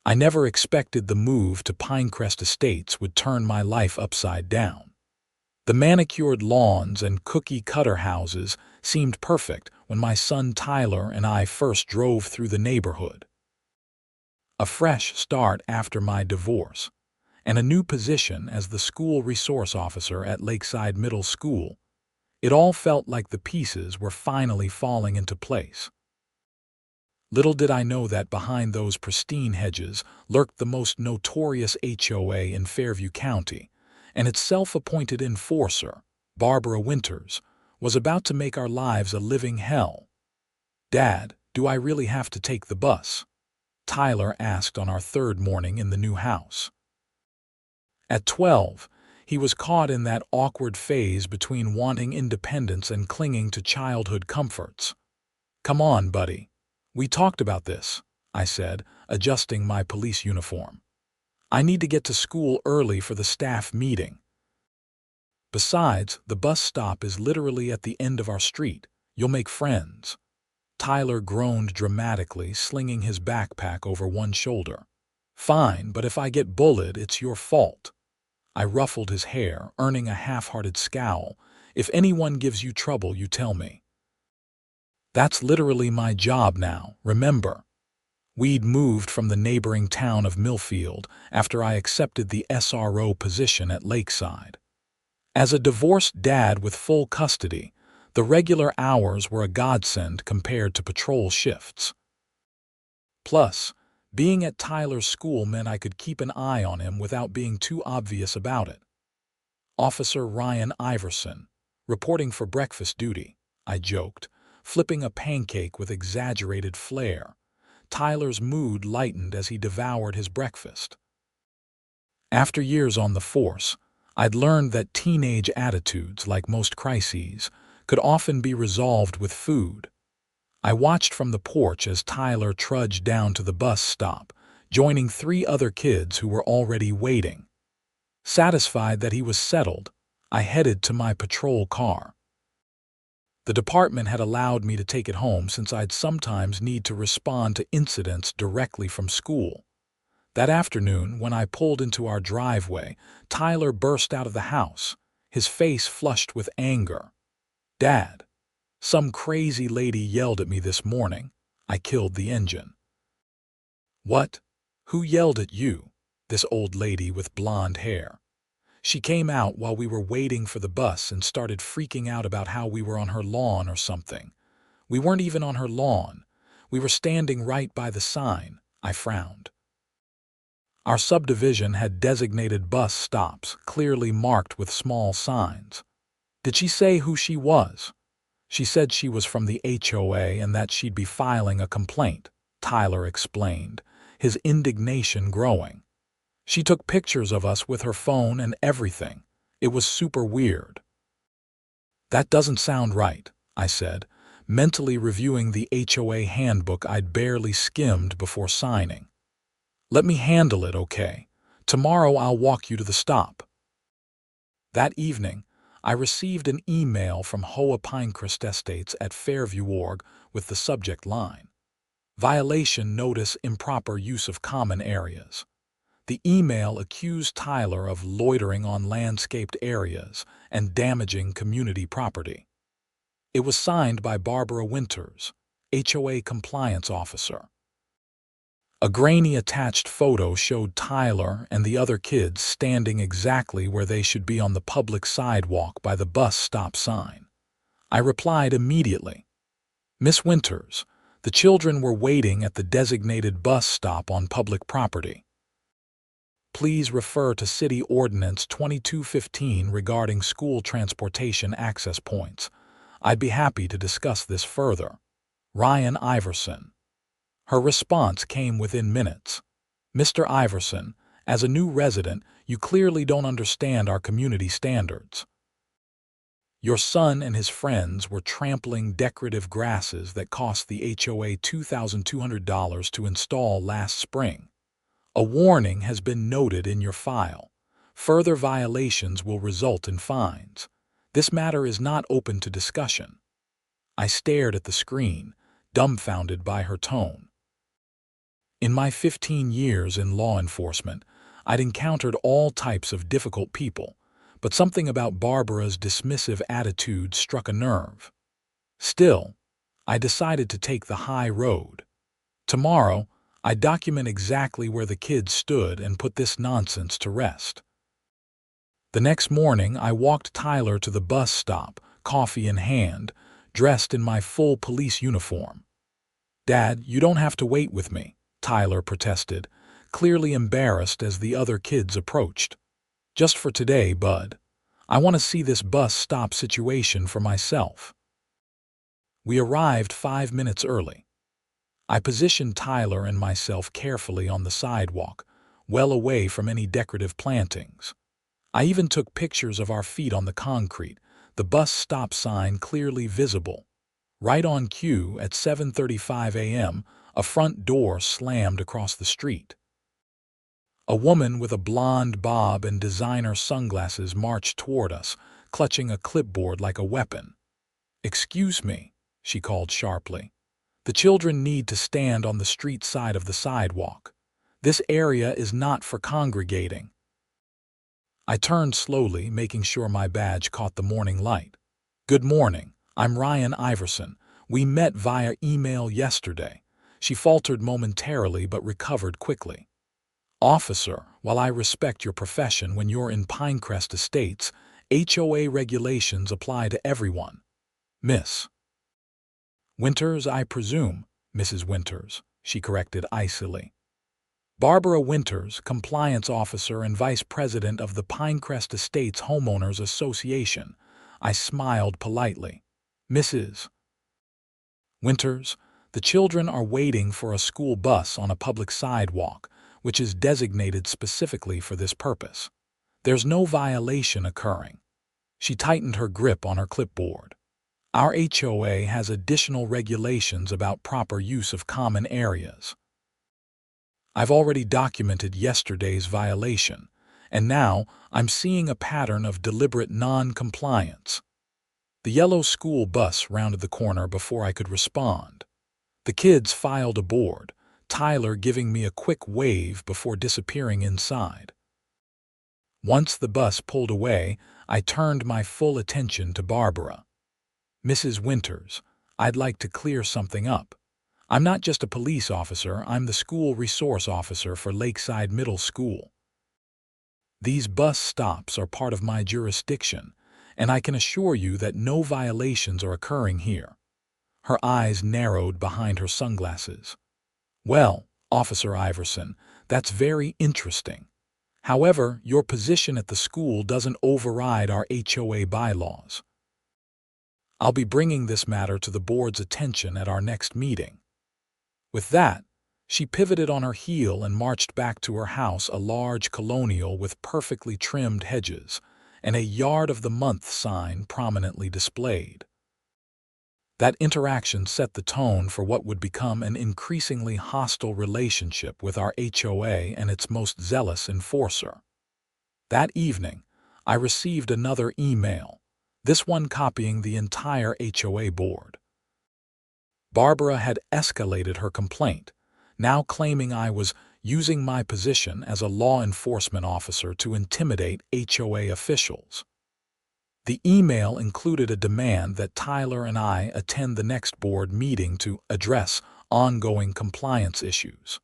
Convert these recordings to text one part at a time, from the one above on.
I never expected the move to Pinecrest Estates would turn my life upside down. The manicured lawns and cookie-cutter houses seemed perfect when my son Tyler and I first drove through the neighborhood. A fresh start after my divorce, and a new position as the school resource officer at Lakeside Middle School, it all felt like the pieces were finally falling into place. Little did I know that behind those pristine hedges lurked the most notorious HOA in Fairview County, and its self-appointed enforcer, Barbara Winters, was about to make our lives a living hell. "Dad, do I really have to take the bus?" Tyler asked on our third morning in the new house. At 12, he was caught in that awkward phase between wanting independence and clinging to childhood comforts. "Come on, buddy. We talked about this," I said, adjusting my police uniform. "I need to get to school early for the staff meeting. Besides, the bus stop is literally at the end of our street. You'll make friends." Tyler groaned dramatically, slinging his backpack over one shoulder. "Fine, but if I get bullied, it's your fault." I ruffled his hair, earning a half-hearted scowl. "If anyone gives you trouble, you tell me." "That's literally my job now, remember?" We'd moved from the neighboring town of Millfield after I accepted the SRO position at Lakeside. As a divorced dad with full custody, the regular hours were a godsend compared to patrol shifts. Plus, being at Tyler's school meant I could keep an eye on him without being too obvious about it. "Officer Ryan Iverson, reporting for breakfast duty," I joked, flipping a pancake with exaggerated flair. Tyler's mood lightened as he devoured his breakfast. After years on the force, I'd learned that teenage attitudes, like most crises, could often be resolved with food. I watched from the porch as Tyler trudged down to the bus stop, joining 3 other kids who were already waiting. Satisfied that he was settled, I headed to my patrol car. The department had allowed me to take it home since I'd sometimes need to respond to incidents directly from school. That afternoon, when I pulled into our driveway, Tyler burst out of the house, his face flushed with anger. "Dad, some crazy lady yelled at me this morning. I killed the engine." "What? Who yelled at you?" "This old lady with blonde hair. She came out while we were waiting for the bus and started freaking out about how we were on her lawn or something." "We weren't even on her lawn. We were standing right by the sign." I frowned. Our subdivision had designated bus stops, clearly marked with small signs. "Did she say who she was?" "She said she was from the HOA and that she'd be filing a complaint," Tyler explained, his indignation growing. "She took pictures of us with her phone and everything. It was super weird." "That doesn't sound right," I said, mentally reviewing the HOA handbook I'd barely skimmed before signing. "Let me handle it, okay? Tomorrow I'll walk you to the stop." That evening, I received an email from HOA Pinecrest Estates at Fairview Org with the subject line, "Violation Notice, Improper Use of Common Areas." The email accused Tyler of loitering on landscaped areas and damaging community property. It was signed by Barbara Winters, HOA compliance officer. A grainy attached photo showed Tyler and the other kids standing exactly where they should be on the public sidewalk by the bus stop sign. I replied immediately, "Miss Winters, the children were waiting at the designated bus stop on public property. Please refer to City Ordinance 2215 regarding school transportation access points. I'd be happy to discuss this further. Ryan Iverson." Her response came within minutes. "Mr. Iverson, as a new resident, you clearly don't understand our community standards. Your son and his friends were trampling decorative grasses that cost the HOA $2,200 to install last spring. A warning has been noted in your file. Further violations will result in fines. This matter is not open to discussion." I stared at the screen, dumbfounded by her tone. In my 15 years in law enforcement, I'd encountered all types of difficult people, but something about Barbara's dismissive attitude struck a nerve. Still, I decided to take the high road. Tomorrow, I document exactly where the kids stood and put this nonsense to rest. The next morning, I walked Tyler to the bus stop, coffee in hand, dressed in my full police uniform. "Dad, you don't have to wait with me," Tyler protested, clearly embarrassed as the other kids approached. "Just for today, bud. I want to see this bus stop situation for myself." We arrived 5 minutes early. I positioned Tyler and myself carefully on the sidewalk, well away from any decorative plantings. I even took pictures of our feet on the concrete, the bus stop sign clearly visible. Right on cue, at 7:35 a.m., a front door slammed across the street. A woman with a blonde bob and designer sunglasses marched toward us, clutching a clipboard like a weapon. "Excuse me," she called sharply. "The children need to stand on the street side of the sidewalk. This area is not for congregating." I turned slowly, making sure my badge caught the morning light. "Good morning. I'm Ryan Iverson. We met via email yesterday." She faltered momentarily but recovered quickly. "Officer, while I respect your profession, when you're in Pinecrest Estates, HOA regulations apply to everyone. Miss Winters, I presume." "Mrs. Winters," she corrected icily. "Barbara Winters, compliance officer and vice president of the Pinecrest Estates Homeowners Association." I smiled politely. "Mrs. Winters, the children are waiting for a school bus on a public sidewalk, which is designated specifically for this purpose. There's no violation occurring." She tightened her grip on her clipboard. "Our HOA has additional regulations about proper use of common areas. I've already documented yesterday's violation, and now I'm seeing a pattern of deliberate non-compliance." The yellow school bus rounded the corner before I could respond. The kids filed aboard, Tyler giving me a quick wave before disappearing inside. Once the bus pulled away, I turned my full attention to Barbara. "Mrs. Winters, I'd like to clear something up. I'm not just a police officer, I'm the school resource officer for Lakeside Middle School. These bus stops are part of my jurisdiction, and I can assure you that no violations are occurring here." Her eyes narrowed behind her sunglasses. "Well, Officer Iverson, that's very interesting. However, your position at the school doesn't override our HOA bylaws. I'll be bringing this matter to the board's attention at our next meeting." With that, she pivoted on her heel and marched back to her house, a large colonial with perfectly trimmed hedges and a Yard of the Month sign prominently displayed. That interaction set the tone for what would become an increasingly hostile relationship with our HOA and its most zealous enforcer. That evening, I received another email, this one copying the entire HOA board. Barbara had escalated her complaint, now claiming I was using my position as a law enforcement officer to intimidate HOA officials. The email included a demand that Tyler and I attend the next board meeting to address ongoing compliance issues.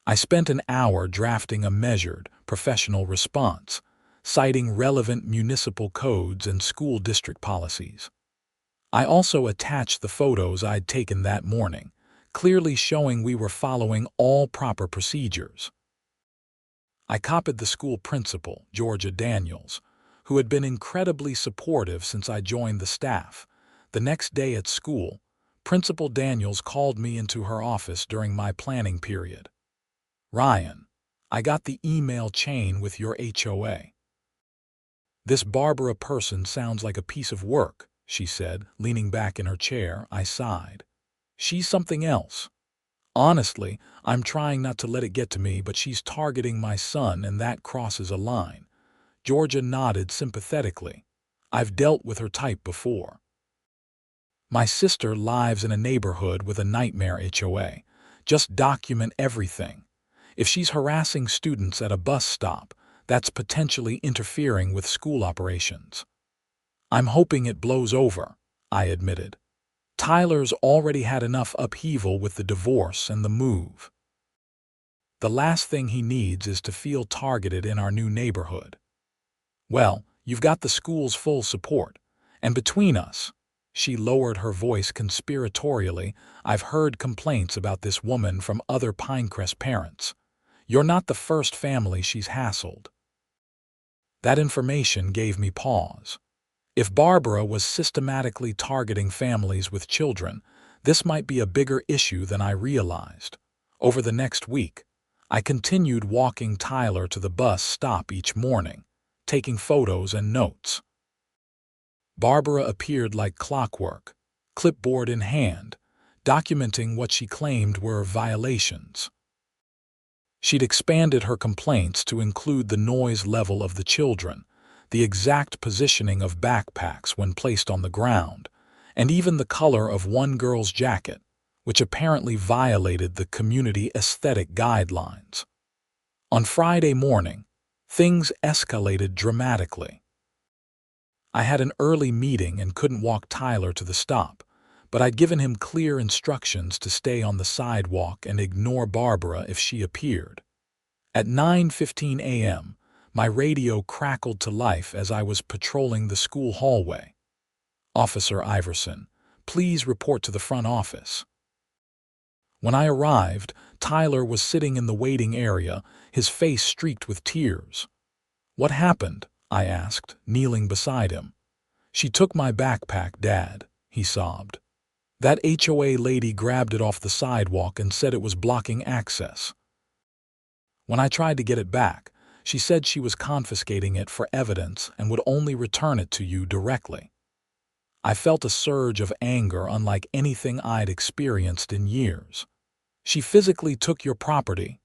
I spent an hour drafting a measured, professional response, citing relevant municipal codes and school district policies. I also attached the photos I'd taken that morning, clearly showing we were following all proper procedures. I copied the school principal, Georgia Daniels, who had been incredibly supportive since I joined the staff. The next day at school, Principal Daniels called me into her office during my planning period. "Ryan, I got the email chain with your HOA. This Barbara person sounds like a piece of work," she said, leaning back in her chair. I sighed. "She's something else. Honestly, I'm trying not to let it get to me, but she's targeting my son, and that crosses a line." Georgia nodded sympathetically. "I've dealt with her type before. My sister lives in a neighborhood with a nightmare HOA. Just document everything. If she's harassing students at a bus stop, that's potentially interfering with school operations. I'm hoping it blows over, I admitted. Tyler's already had enough upheaval with the divorce and the move. The last thing he needs is to feel targeted in our new neighborhood. Well, you've got the school's full support. And between us, she lowered her voice conspiratorially, I've heard complaints about this woman from other Pinecrest parents. You're not the first family she's hassled. That information gave me pause. If Barbara was systematically targeting families with children, this might be a bigger issue than I realized. Over the next week, I continued walking Tyler to the bus stop each morning, taking photos and notes. Barbara appeared like clockwork, clipboard in hand, documenting what she claimed were violations. She'd expanded her complaints to include the noise level of the children, the exact positioning of backpacks when placed on the ground, and even the color of one girl's jacket, which apparently violated the community aesthetic guidelines. On Friday morning, things escalated dramatically. I had an early meeting and couldn't walk Tyler to the stop, but I'd given him clear instructions to stay on the sidewalk and ignore Barbara if she appeared. At 9:15 a.m., my radio crackled to life as I was patrolling the school hallway. Officer Iverson, please report to the front office. When I arrived, Tyler was sitting in the waiting area, his face streaked with tears. What happened? I asked, kneeling beside him. She took my backpack, Dad, he sobbed. That HOA lady grabbed it off the sidewalk and said it was blocking access. When I tried to get it back, she said she was confiscating it for evidence and would only return it to you directly. I felt a surge of anger unlike anything I'd experienced in years. She physically took your property.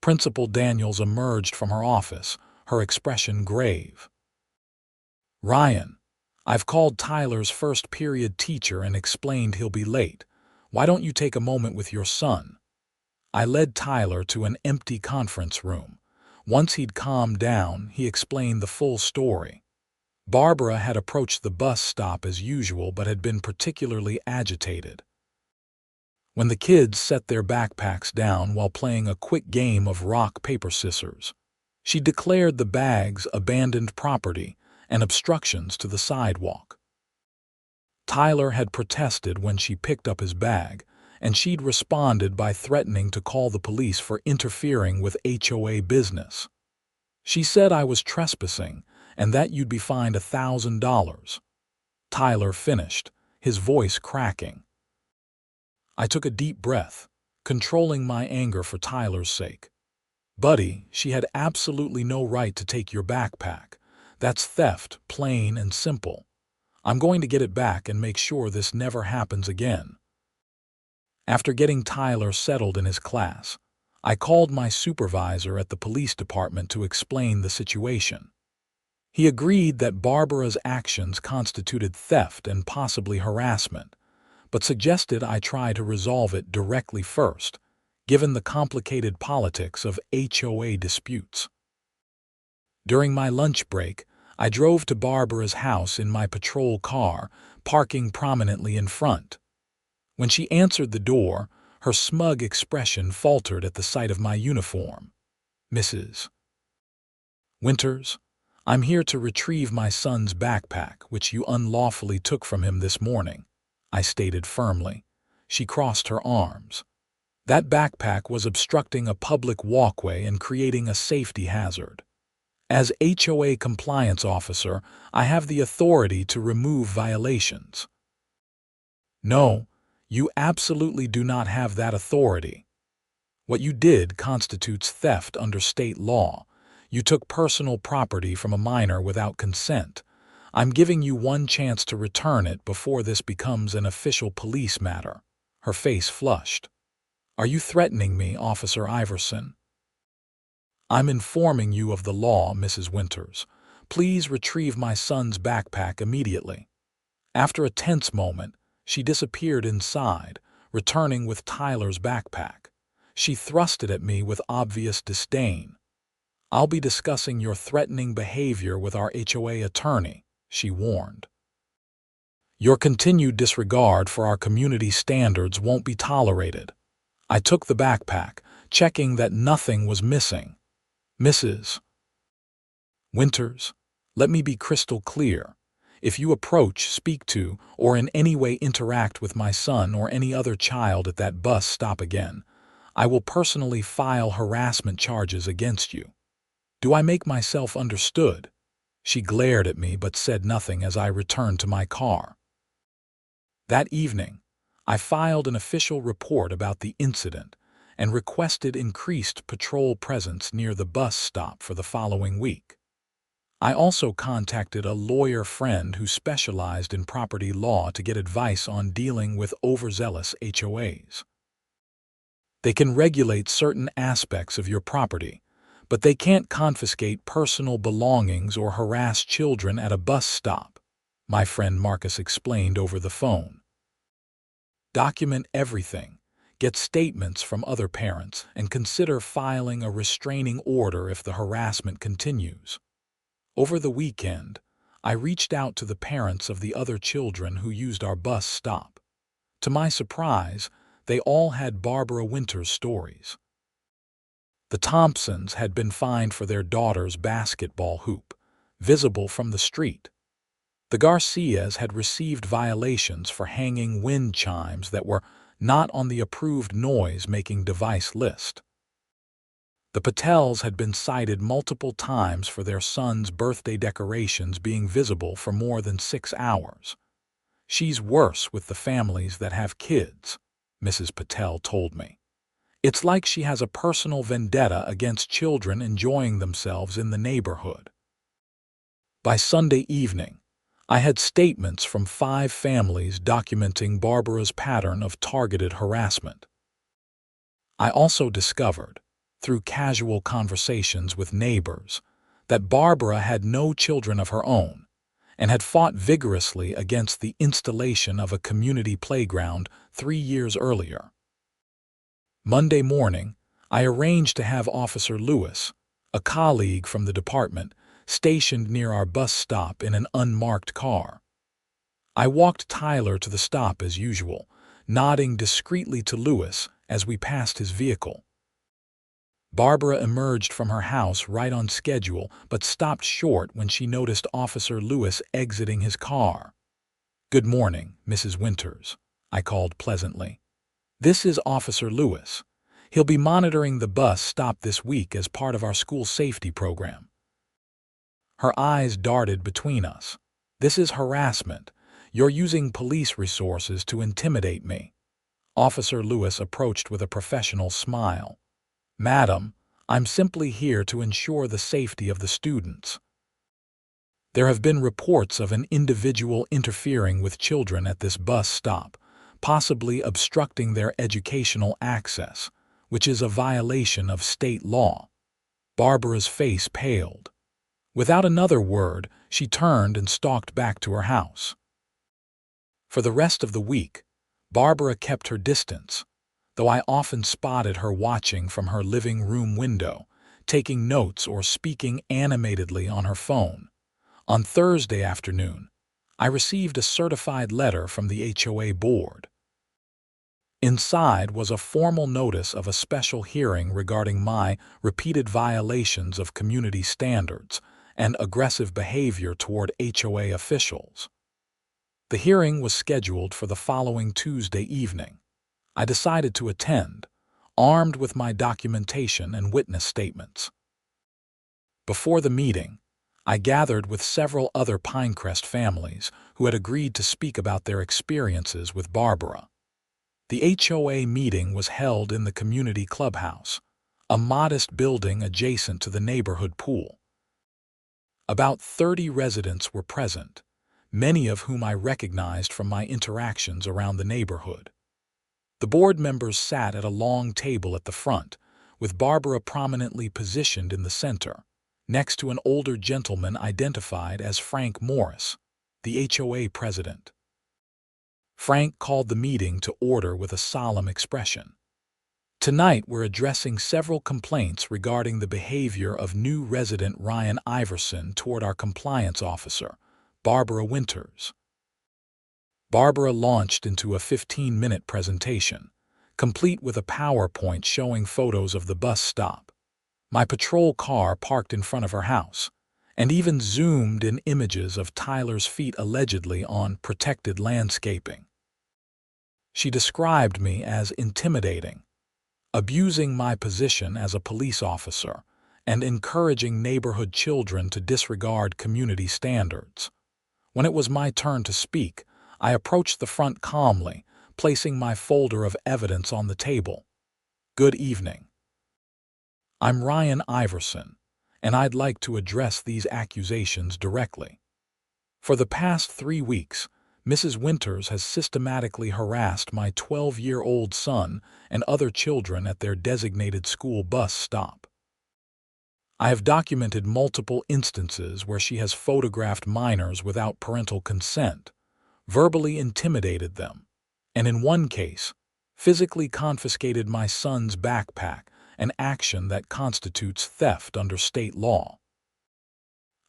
Principal Daniels emerged from her office, her expression grave. Ryan, I've called Tyler's first period teacher and explained he'll be late. Why don't you take a moment with your son? I led Tyler to an empty conference room. Once he'd calmed down, he explained the full story. Barbara had approached the bus stop as usual but had been particularly agitated. When the kids set their backpacks down while playing a quick game of rock, paper, scissors, she declared the bags abandoned property and obstructions to the sidewalk. Tyler had protested when she picked up his bag, and she'd responded by threatening to call the police for interfering with HOA business. She said I was trespassing and that you'd be fined $1,000. Tyler finished, his voice cracking. I took a deep breath, controlling my anger for Tyler's sake. Buddy, she had absolutely no right to take your backpack. That's theft, plain and simple. I'm going to get it back and make sure this never happens again. After getting Tyler settled in his class, I called my supervisor at the police department to explain the situation. He agreed that Barbara's actions constituted theft and possibly harassment, but suggested I try to resolve it directly first, given the complicated politics of HOA disputes. During my lunch break, I drove to Barbara's house in my patrol car, parking prominently in front. When she answered the door, her smug expression faltered at the sight of my uniform. Mrs. Winters, I'm here to retrieve my son's backpack, which you unlawfully took from him this morning, I stated firmly. She crossed her arms. That backpack was obstructing a public walkway and creating a safety hazard. As HOA compliance officer, I have the authority to remove violations. No, you absolutely do not have that authority. What you did constitutes theft under state law. You took personal property from a minor without consent. I'm giving you one chance to return it before this becomes an official police matter. Her face flushed. Are you threatening me, Officer Iverson? I'm informing you of the law, Mrs. Winters. Please retrieve my son's backpack immediately. After a tense moment, she disappeared inside, returning with Tyler's backpack. She thrust it at me with obvious disdain. "I'll be discussing your threatening behavior with our HOA attorney," she warned. "Your continued disregard for our community standards won't be tolerated." I took the backpack, checking that nothing was missing. "Mrs. Winters, let me be crystal clear. If you approach, speak to, or in any way interact with my son or any other child at that bus stop again, I will personally file harassment charges against you. Do I make myself understood?" She glared at me but said nothing as I returned to my car. That evening, I filed an official report about the incident and requested increased patrol presence near the bus stop for the following week. I also contacted a lawyer friend who specialized in property law to get advice on dealing with overzealous HOAs. They can regulate certain aspects of your property, but they can't confiscate personal belongings or harass children at a bus stop, my friend Marcus explained over the phone. Document everything, get statements from other parents, and consider filing a restraining order if the harassment continues. Over the weekend, I reached out to the parents of the other children who used our bus stop. To my surprise, they all had Barbara Winters stories. The Thompsons had been fined for their daughter's basketball hoop, visible from the street. The Garcias had received violations for hanging wind chimes that were not on the approved noise-making device list. The Patels had been cited multiple times for their son's birthday decorations being visible for more than 6 hours. "She's worse with the families that have kids," Mrs. Patel told me. "It's like she has a personal vendetta against children enjoying themselves in the neighborhood." By Sunday evening, I had statements from 5 families documenting Barbara's pattern of targeted harassment. I also discovered, through casual conversations with neighbors, that Barbara had no children of her own and had fought vigorously against the installation of a community playground 3 years earlier. Monday morning, I arranged to have Officer Lewis, a colleague from the department, stationed near our bus stop in an unmarked car. I walked Tyler to the stop as usual, nodding discreetly to Lewis as we passed his vehicle. Barbara emerged from her house right on schedule but stopped short when she noticed Officer Lewis exiting his car. "Good morning, Mrs. Winters," I called pleasantly. "This is Officer Lewis. He'll be monitoring the bus stop this week as part of our school safety program." Her eyes darted between us. "This is harassment. You're using police resources to intimidate me." Officer Lewis approached with a professional smile. "Madam, I'm simply here to ensure the safety of the students. There have been reports of an individual interfering with children at this bus stop, possibly obstructing their educational access, which is a violation of state law." Barbara's face paled. Without another word, she turned and stalked back to her house. For the rest of the week, Barbara kept her distance, though I often spotted her watching from her living room window, taking notes or speaking animatedly on her phone. On Thursday afternoon, I received a certified letter from the HOA board. Inside was a formal notice of a special hearing regarding my repeated violations of community standards and aggressive behavior toward HOA officials. The hearing was scheduled for the following Tuesday evening. I decided to attend, armed with my documentation and witness statements. Before the meeting, I gathered with several other Pinecrest families who had agreed to speak about their experiences with Barbara. The HOA meeting was held in the community clubhouse, a modest building adjacent to the neighborhood pool. About 30 residents were present, many of whom I recognized from my interactions around the neighborhood. The board members sat at a long table at the front, with Barbara prominently positioned in the center, next to an older gentleman identified as Frank Morris, the HOA president. Frank called the meeting to order with a solemn expression. Tonight, we're addressing several complaints regarding the behavior of new resident Ryan Iverson toward our compliance officer, Barbara Winters. Barbara launched into a 15-minute presentation, complete with a PowerPoint showing photos of the bus stop, my patrol car parked in front of her house, and even zoomed in images of Tyler's feet allegedly on protected landscaping. She described me as intimidating, abusing my position as a police officer, and encouraging neighborhood children to disregard community standards. When it was my turn to speak, I approached the front calmly, placing my folder of evidence on the table. "Good evening. I'm Ryan Iverson, and I'd like to address these accusations directly. For the past 3 weeks, Mrs. Winters has systematically harassed my 12-year-old son and other children at their designated school bus stop. I have documented multiple instances where she has photographed minors without parental consent, verbally intimidated them, and in one case, physically confiscated my son's backpack, an action that constitutes theft under state law.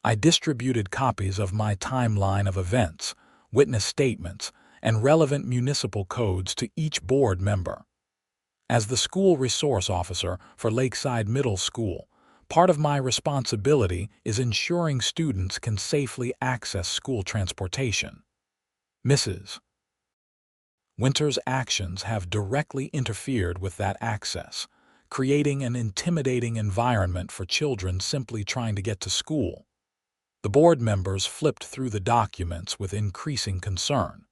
I distributed copies of my timeline of events, witness statements, and relevant municipal codes to each board member. As the school resource officer for Lakeside Middle School, part of my responsibility is ensuring students can safely access school transportation. Mrs. Winters' actions have directly interfered with that access, creating an intimidating environment for children simply trying to get to school." The board members flipped through the documents with increasing concern.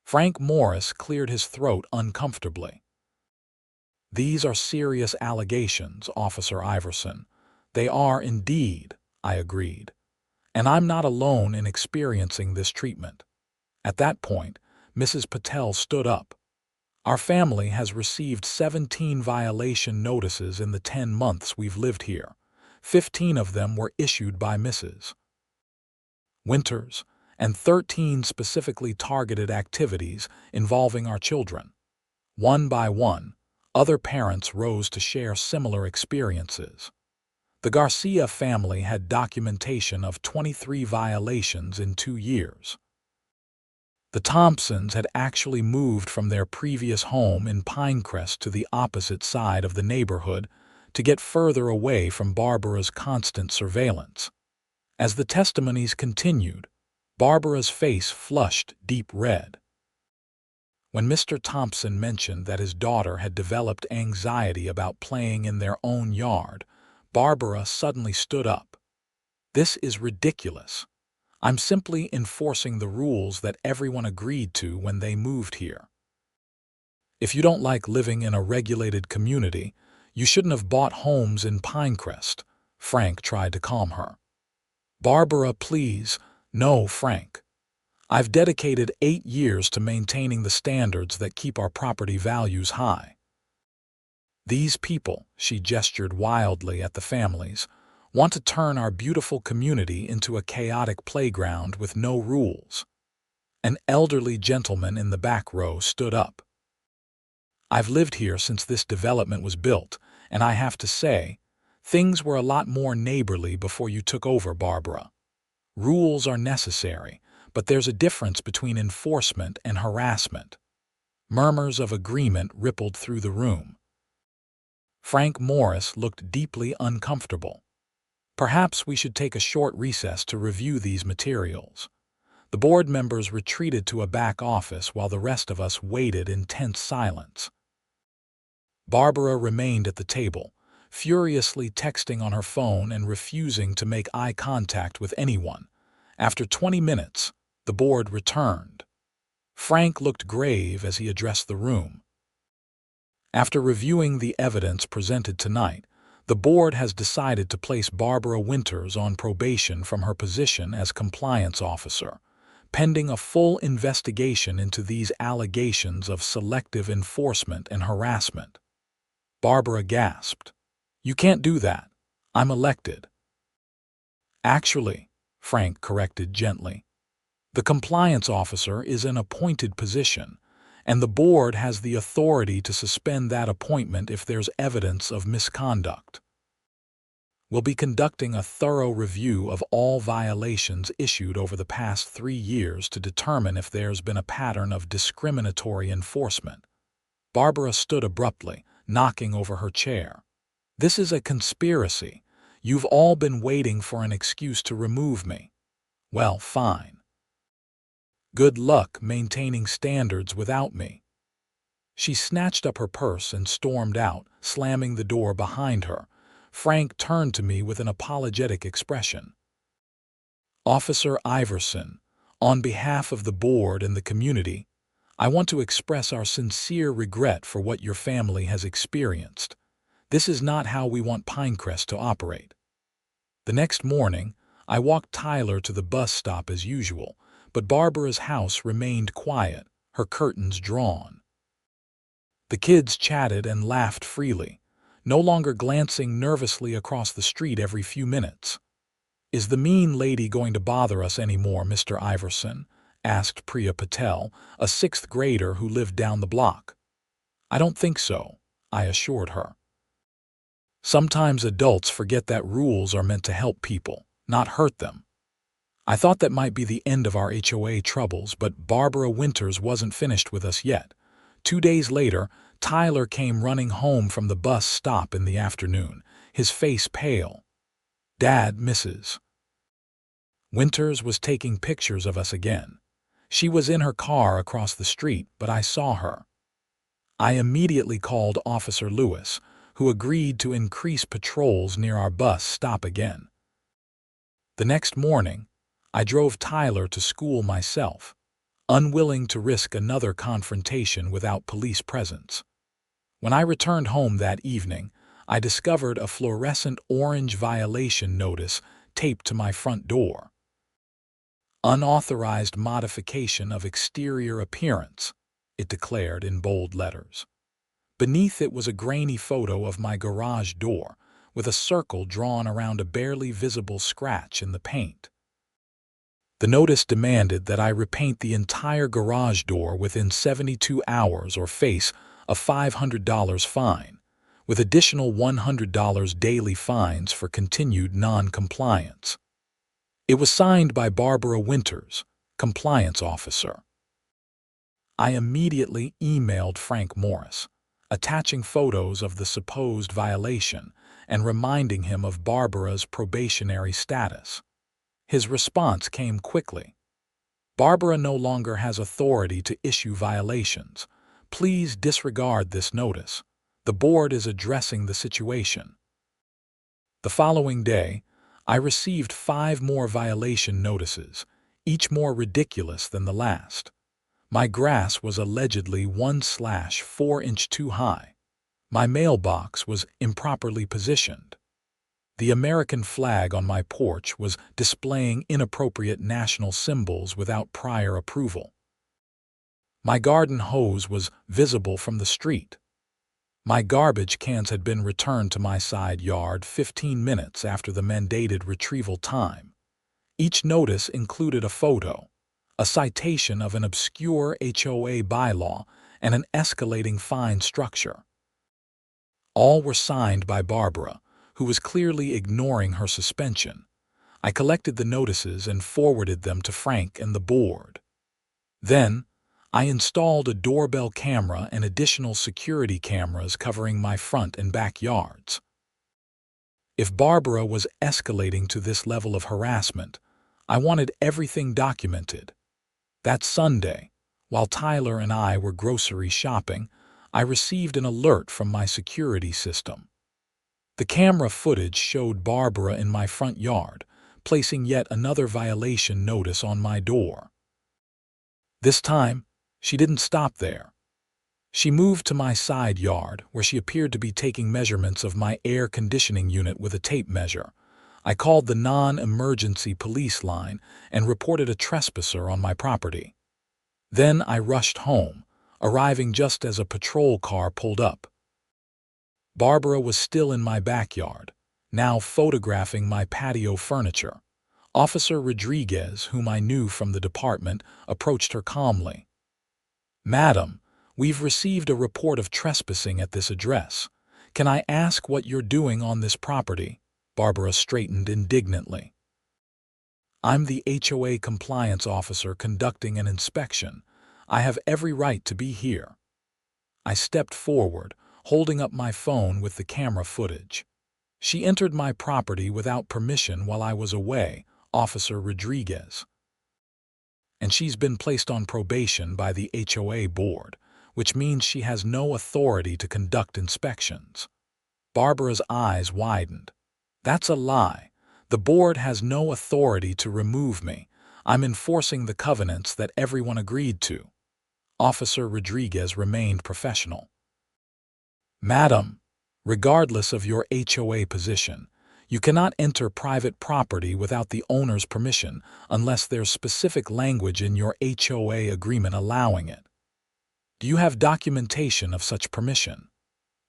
Frank Morris cleared his throat uncomfortably. "These are serious allegations, Officer Iverson. They are indeed," I agreed. "And I'm not alone in experiencing this treatment." At that point, Mrs. Patel stood up. "Our family has received 17 violation notices in the 10 months we've lived here. 15 of them were issued by Mrs. Winters, and 13 specifically targeted activities involving our children." One by one, other parents rose to share similar experiences. The Garcia family had documentation of 23 violations in 2 years. The Thompsons had actually moved from their previous home in Pinecrest to the opposite side of the neighborhood to get further away from Barbara's constant surveillance. As the testimonies continued, Barbara's face flushed deep red. When Mr. Thompson mentioned that his daughter had developed anxiety about playing in their own yard, Barbara suddenly stood up. "This is ridiculous. I'm simply enforcing the rules that everyone agreed to when they moved here. If you don't like living in a regulated community, you shouldn't have bought homes in Pinecrest," Frank tried to calm her. "Barbara, please." "No, Frank. I've dedicated 8 years to maintaining the standards that keep our property values high. These people," she gestured wildly at the families, "want to turn our beautiful community into a chaotic playground with no rules." An elderly gentleman in the back row stood up. "I've lived here since this development was built, and I have to say, things were a lot more neighborly before you took over, Barbara. Rules are necessary, but there's a difference between enforcement and harassment." Murmurs of agreement rippled through the room. Frank Morris looked deeply uncomfortable. "Perhaps we should take a short recess to review these materials." The board members retreated to a back office while the rest of us waited in tense silence. Barbara remained at the table, furiously texting on her phone and refusing to make eye contact with anyone. After 20 minutes, the board returned. Frank looked grave as he addressed the room. "After reviewing the evidence presented tonight, the board has decided to place Barbara Winters on probation from her position as compliance officer, pending a full investigation into these allegations of selective enforcement and harassment." Barbara gasped. "You can't do that. I'm elected." "Actually," Frank corrected gently, "the compliance officer is an appointed position, and the board has the authority to suspend that appointment if there's evidence of misconduct. We'll be conducting a thorough review of all violations issued over the past 3 years to determine if there's been a pattern of discriminatory enforcement. Barbara stood abruptly, knocking over her chair. This is a conspiracy. You've all been waiting for an excuse to remove me. Well, fine. Good luck maintaining standards without me. She snatched up her purse and stormed out, slamming the door behind her. Frank turned to me with an apologetic expression. Officer Iverson, on behalf of the board and the community, I want to express our sincere regret for what your family has experienced. This is not how we want Pinecrest to operate. The next morning, I walked Tyler to the bus stop as usual, but Barbara's house remained quiet, her curtains drawn. The kids chatted and laughed freely, no longer glancing nervously across the street every few minutes. "Is the mean lady going to bother us anymore, Mr. Iverson?" asked Priya Patel, a 6th grader who lived down the block. "I don't think so," I assured her. "Sometimes adults forget that rules are meant to help people, not hurt them." I thought that might be the end of our HOA troubles, but Barbara Winters wasn't finished with us yet. 2 days later, Tyler came running home from the bus stop in the afternoon, his face pale. "Dad, Mrs. Winters was taking pictures of us again. She was in her car across the street, but I saw her." I immediately called Officer Lewis, who agreed to increase patrols near our bus stop again. The next morning, I drove Tyler to school myself, unwilling to risk another confrontation without police presence. When I returned home that evening, I discovered a fluorescent orange violation notice taped to my front door. "Unauthorized modification of exterior appearance," it declared in bold letters. Beneath it was a grainy photo of my garage door, with a circle drawn around a barely visible scratch in the paint. The notice demanded that I repaint the entire garage door within 72 hours or face a $500 fine, with additional $100 daily fines for continued non-compliance. It was signed by Barbara Winters, compliance officer. I immediately emailed Frank Morris, attaching photos of the supposed violation and reminding him of Barbara's probationary status. His response came quickly. "Barbara no longer has authority to issue violations. Please disregard this notice. The board is addressing the situation." The following day, I received 5 more violation notices, each more ridiculous than the last. My grass was allegedly 1/4 inch too high. My mailbox was improperly positioned. The American flag on my porch was displaying inappropriate national symbols without prior approval. My garden hose was visible from the street. My garbage cans had been returned to my side yard 15 minutes after the mandated retrieval time. Each notice included a photo, a citation of an obscure HOA bylaw, and an escalating fine structure. All were signed by Barbara, who was clearly ignoring her suspension. I collected the notices and forwarded them to Frank and the board. Then, I installed a doorbell camera and additional security cameras covering my front and backyards. If Barbara was escalating to this level of harassment, I wanted everything documented. That Sunday, while Tyler and I were grocery shopping, I received an alert from my security system. The camera footage showed Barbara in my front yard, placing yet another violation notice on my door. This time, she didn't stop there. She moved to my side yard, where she appeared to be taking measurements of my air conditioning unit with a tape measure. I called the non-emergency police line and reported a trespasser on my property. Then I rushed home, arriving just as a patrol car pulled up. Barbara was still in my backyard, now photographing my patio furniture. Officer Rodriguez, whom I knew from the department, approached her calmly. "Madam, "We've received a report of trespassing at this address. Can I ask what you're doing on this property?" Barbara straightened indignantly. "I'm the HOA compliance officer conducting an inspection. I have every right to be here." I stepped forward, holding up my phone with the camera footage. "She entered my property without permission while I was away, Officer Rodriguez. And she's been placed on probation by the HOA board, which means she has no authority to conduct inspections." Barbara's eyes widened. "That's a lie. The board has no authority to remove me. I'm enforcing the covenants that everyone agreed to." Officer Rodriguez remained professional. "Madam, regardless of your HOA position, you cannot enter private property without the owner's permission unless there's specific language in your HOA agreement allowing it. Do you have documentation of such permission?"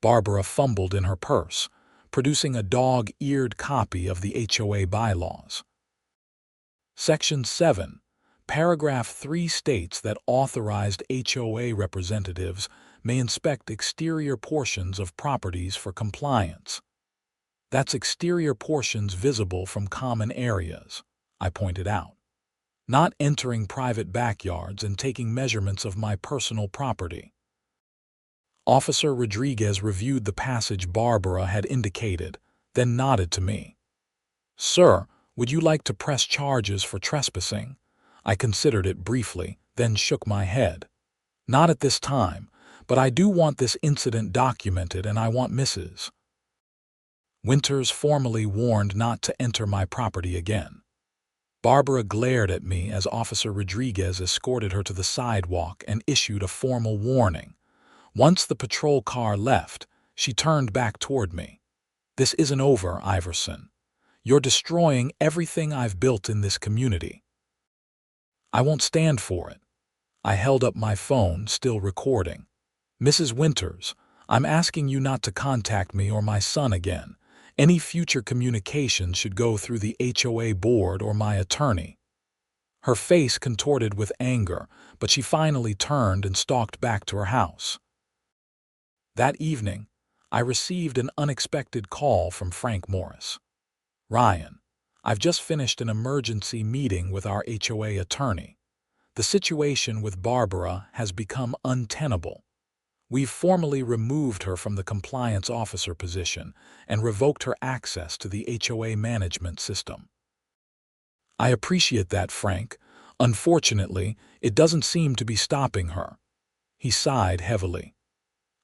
Barbara fumbled in her purse, producing a dog-eared copy of the HOA bylaws. Section 7, Paragraph 3 states that authorized HOA representatives may inspect exterior portions of properties for compliance. "That's exterior portions visible from common areas," I pointed out. "Not entering private backyards and taking measurements of my personal property." Officer Rodriguez reviewed the passage Barbara had indicated, then nodded to me. "Sir, would you like to press charges for trespassing?" I considered it briefly, then shook my head. "Not at this time, but I do want this incident documented, and I want Mrs. Winters formally warned not to enter my property again." Barbara glared at me as Officer Rodriguez escorted her to the sidewalk and issued a formal warning. Once the patrol car left, she turned back toward me. "This isn't over, Iverson. You're destroying everything I've built in this community." "I won't stand for it." I held up my phone, still recording. "Mrs. Winters, I'm asking you not to contact me or my son again. Any future communication should go through the HOA board or my attorney." Her face contorted with anger, but she finally turned and stalked back to her house. That evening, I received an unexpected call from Frank Morris. "Ryan, I've just finished an emergency meeting with our HOA attorney. The situation with Barbara has become untenable. We've formally removed her from the compliance officer position and revoked her access to the HOA management system." "I appreciate that, Frank. Unfortunately, it doesn't seem to be stopping her." He sighed heavily.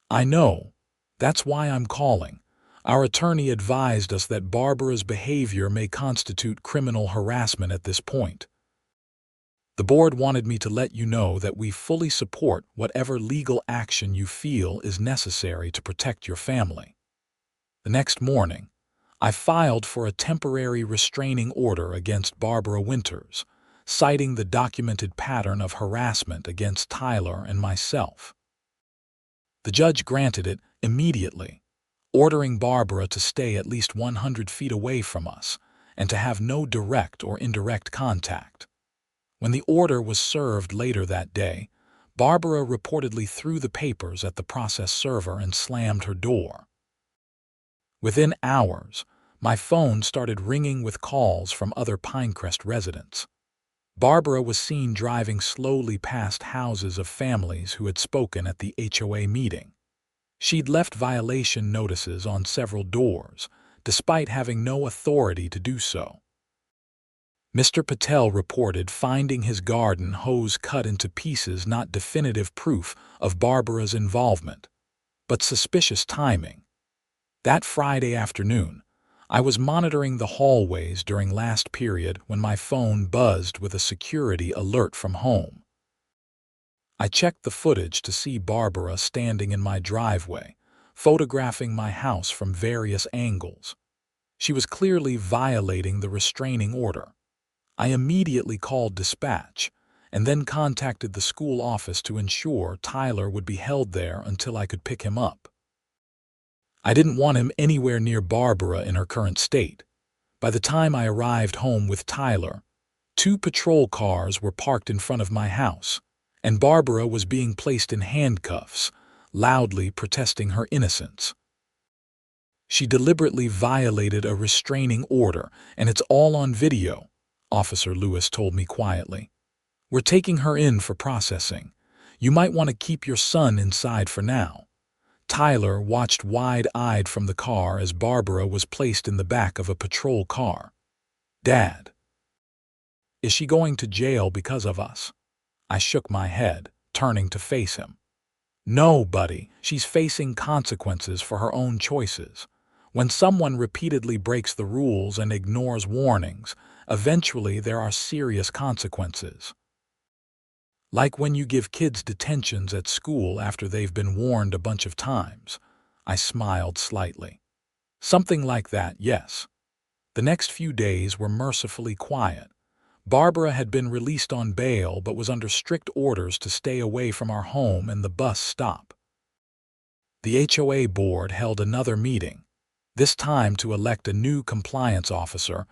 "I know. That's why I'm calling. Our attorney advised us that Barbara's behavior may constitute criminal harassment at this point. The board wanted me to let you know that we fully support whatever legal action you feel is necessary to protect your family." The next morning, I filed for a temporary restraining order against Barbara Winters, citing the documented pattern of harassment against Tyler and myself. The judge granted it immediately, ordering Barbara to stay at least 100 feet away from us and to have no direct or indirect contact. When the order was served later that day, Barbara reportedly threw the papers at the process server and slammed her door. Within hours, my phone started ringing with calls from other Pinecrest residents. Barbara was seen driving slowly past houses of families who had spoken at the HOA meeting. She'd left violation notices on several doors, despite having no authority to do so. Mr. Patel reported finding his garden hose cut into pieces, not definitive proof of Barbara's involvement, but suspicious timing. That Friday afternoon, I was monitoring the hallways during last period when my phone buzzed with a security alert from home. I checked the footage to see Barbara standing in my driveway, photographing my house from various angles. She was clearly violating the restraining order. I immediately called dispatch and then contacted the school office to ensure Tyler would be held there until I could pick him up. I didn't want him anywhere near Barbara in her current state. By the time I arrived home with Tyler, 2 patrol cars were parked in front of my house, and Barbara was being placed in handcuffs, loudly protesting her innocence. She deliberately violated a restraining order, and it's all on video, Officer Lewis told me quietly. We're taking her in for processing. You might want to keep your son inside for now. Tyler watched wide-eyed from the car as Barbara was placed in the back of a patrol car. Dad, is she going to jail because of us? I shook my head, turning to face him. No, buddy, she's facing consequences for her own choices. When someone repeatedly breaks the rules and ignores warnings, eventually there are serious consequences. Like when you give kids detentions at school after they've been warned a bunch of times. I smiled slightly. Something like that, yes. The next few days were mercifully quiet. Barbara had been released on bail but was under strict orders to stay away from our home and the bus stop. The HOA board held another meeting, this time to elect a new compliance officer,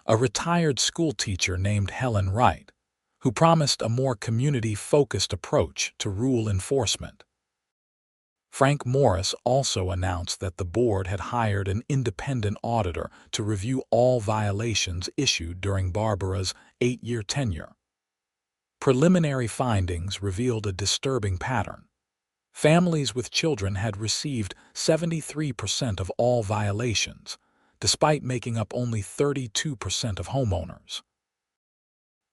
a retired schoolteacher named Helen Wright, who promised a more community-focused approach to rule enforcement. Frank Morris also announced that the board had hired an independent auditor to review all violations issued during Barbara's 8-year tenure. Preliminary findings revealed a disturbing pattern. Families with children had received 73% of all violations, despite making up only 32% of homeowners.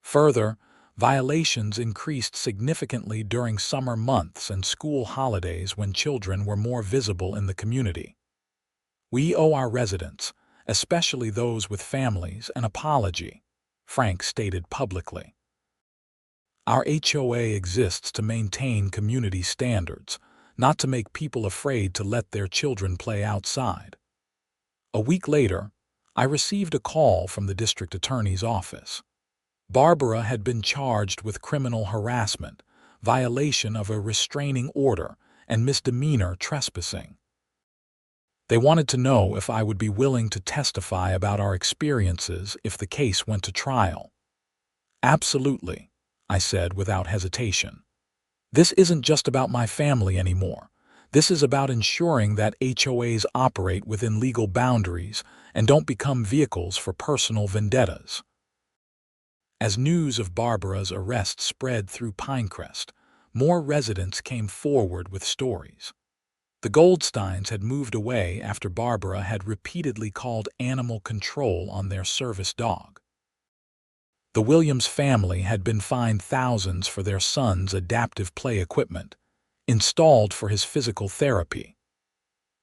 Further, violations increased significantly during summer months and school holidays when children were more visible in the community. We owe our residents, especially those with families, an apology, Frank stated publicly. Our HOA exists to maintain community standards, not to make people afraid to let their children play outside. A week later, I received a call from the district attorney's office. Barbara had been charged with criminal harassment, violation of a restraining order, and misdemeanor trespassing. They wanted to know if I would be willing to testify about our experiences if the case went to trial. Absolutely, I said without hesitation. This isn't just about my family anymore. This is about ensuring that HOAs operate within legal boundaries and don't become vehicles for personal vendettas. As news of Barbara's arrest spread through Pinecrest, more residents came forward with stories. The Goldsteins had moved away after Barbara had repeatedly called animal control on their service dog. The Williams family had been fined thousands for their son's adaptive play equipment, installed for his physical therapy.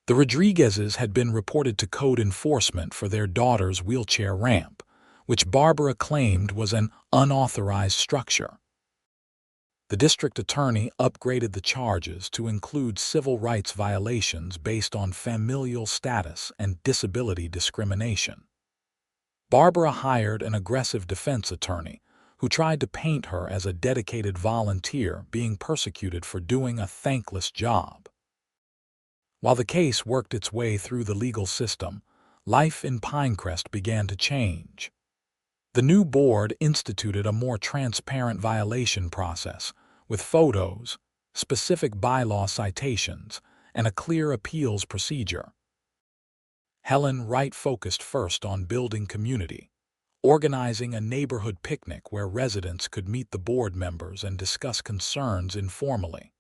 The Rodriguezes had been reported to code enforcement for their daughter's wheelchair ramp, which Barbara claimed was an unauthorized structure. The district attorney upgraded the charges to include civil rights violations based on familial status and disability discrimination. Barbara hired an aggressive defense attorney who tried to paint her as a dedicated volunteer being persecuted for doing a thankless job. While the case worked its way through the legal system, life in Pinecrest began to change. The new board instituted a more transparent violation process with photos, specific bylaw citations, and a clear appeals procedure. Helen Wright focused first on building community, organizing a neighborhood picnic where residents could meet the board members and discuss concerns informally.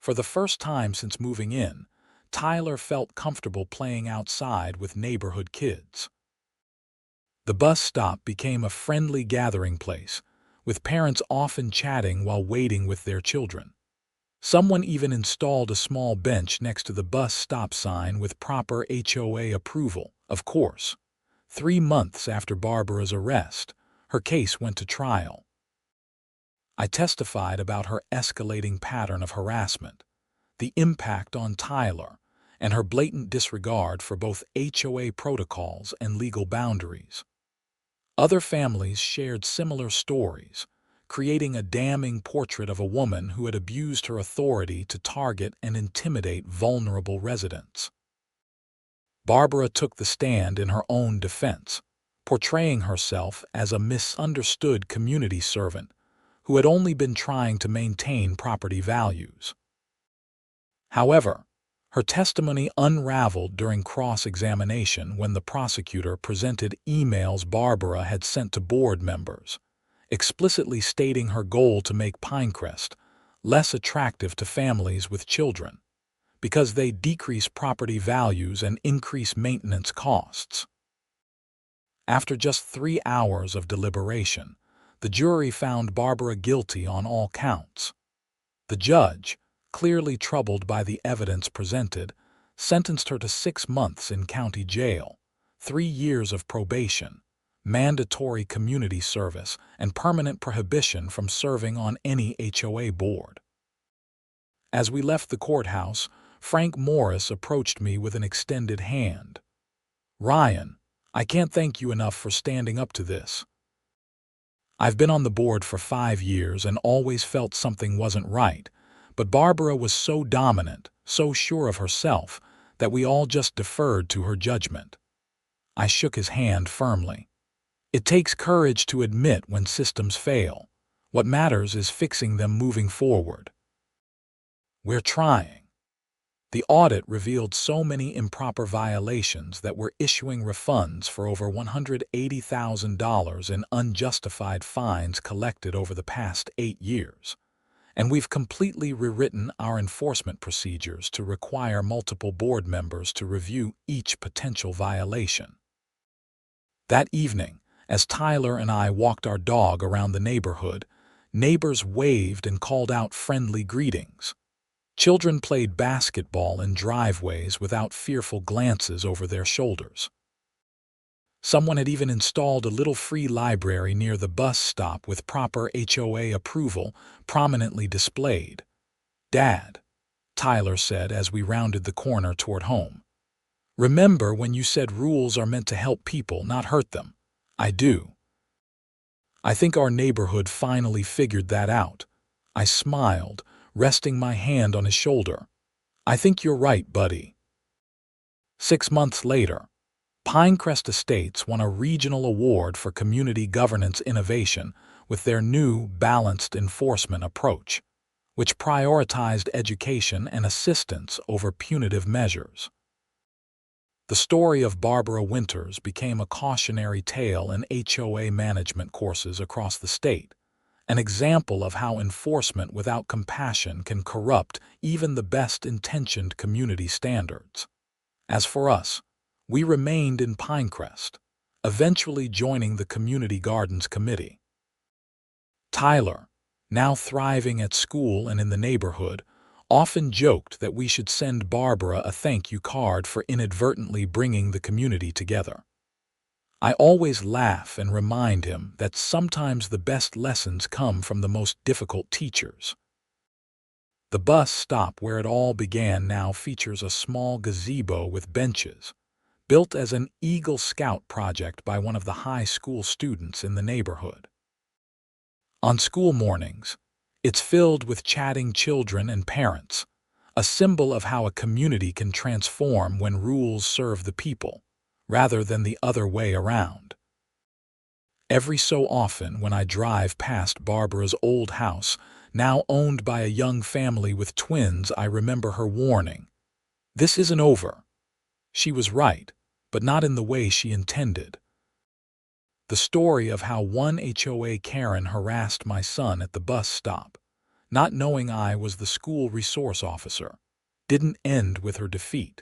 For the first time since moving in, Tyler felt comfortable playing outside with neighborhood kids. The bus stop became a friendly gathering place, with parents often chatting while waiting with their children. Someone even installed a small bench next to the bus stop sign with proper HOA approval, of course. 3 months after Barbara's arrest, her case went to trial. I testified about her escalating pattern of harassment, the impact on Tyler, and her blatant disregard for both HOA protocols and legal boundaries. Other families shared similar stories, creating a damning portrait of a woman who had abused her authority to target and intimidate vulnerable residents. Barbara took the stand in her own defense, portraying herself as a misunderstood community servant who had only been trying to maintain property values. However, her testimony unraveled during cross-examination when the prosecutor presented emails Barbara had sent to board members, explicitly stating her goal to make Pinecrest less attractive to families with children, because they decrease property values and increase maintenance costs. After just 3 hours of deliberation, the jury found Barbara guilty on all counts. The judge, clearly troubled by the evidence presented, sentenced her to 6 months in county jail, 3 years of probation, mandatory community service, and permanent prohibition from serving on any HOA board. As we left the courthouse, Frank Morris approached me with an extended hand. "Ryan, I can't thank you enough for standing up to this. I've been on the board for 5 years and always felt something wasn't right, but Barbara was so dominant, so sure of herself, that we all just deferred to her judgment." I shook his hand firmly. "It takes courage to admit when systems fail. What matters is fixing them moving forward. We're trying." The audit revealed so many improper violations that we're issuing refunds for over $180,000 in unjustified fines collected over the past 8 years. And we've completely rewritten our enforcement procedures to require multiple board members to review each potential violation. That evening, as Tyler and I walked our dog around the neighborhood, neighbors waved and called out friendly greetings. Children played basketball in driveways without fearful glances over their shoulders. Someone had even installed a little free library near the bus stop with proper HOA approval prominently displayed. "Dad," Tyler said as we rounded the corner toward home, "remember when you said rules are meant to help people, not hurt them?" "I do." "I think our neighborhood finally figured that out." I smiled, resting my hand on his shoulder. "I think you're right, buddy." 6 months later, Pinecrest Estates won a regional award for community governance innovation with their new balanced enforcement approach, which prioritized education and assistance over punitive measures. The story of Barbara Winters became a cautionary tale in HOA management courses across the state, an example of how enforcement without compassion can corrupt even the best-intentioned community standards. As for us, we remained in Pinecrest, eventually joining the Community Gardens Committee. Tyler, now thriving at school and in the neighborhood, often joked that we should send Barbara a thank you card for inadvertently bringing the community together. I always laugh and remind him that sometimes the best lessons come from the most difficult teachers. The bus stop where it all began now features a small gazebo with benches, built as an Eagle Scout project by one of the high school students in the neighborhood. On school mornings, it's filled with chatting children and parents, a symbol of how a community can transform when rules serve the people, rather than the other way around. Every so often when I drive past Barbara's old house, now owned by a young family with twins, I remember her warning. "This isn't over." She was right, but not in the way she intended. The story of how one HOA Karen harassed my son at the bus stop, not knowing I was the school resource officer, didn't end with her defeat.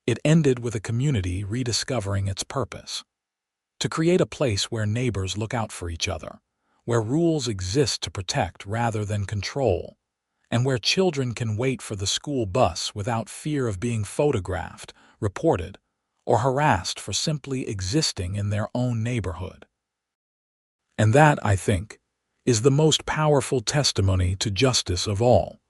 It ended with a community rediscovering its purpose: to create a place where neighbors look out for each other, where rules exist to protect rather than control, and where children can wait for the school bus without fear of being photographed, reported, or harassed for simply existing in their own neighborhood. And that, I think, is the most powerful testimony to justice of all.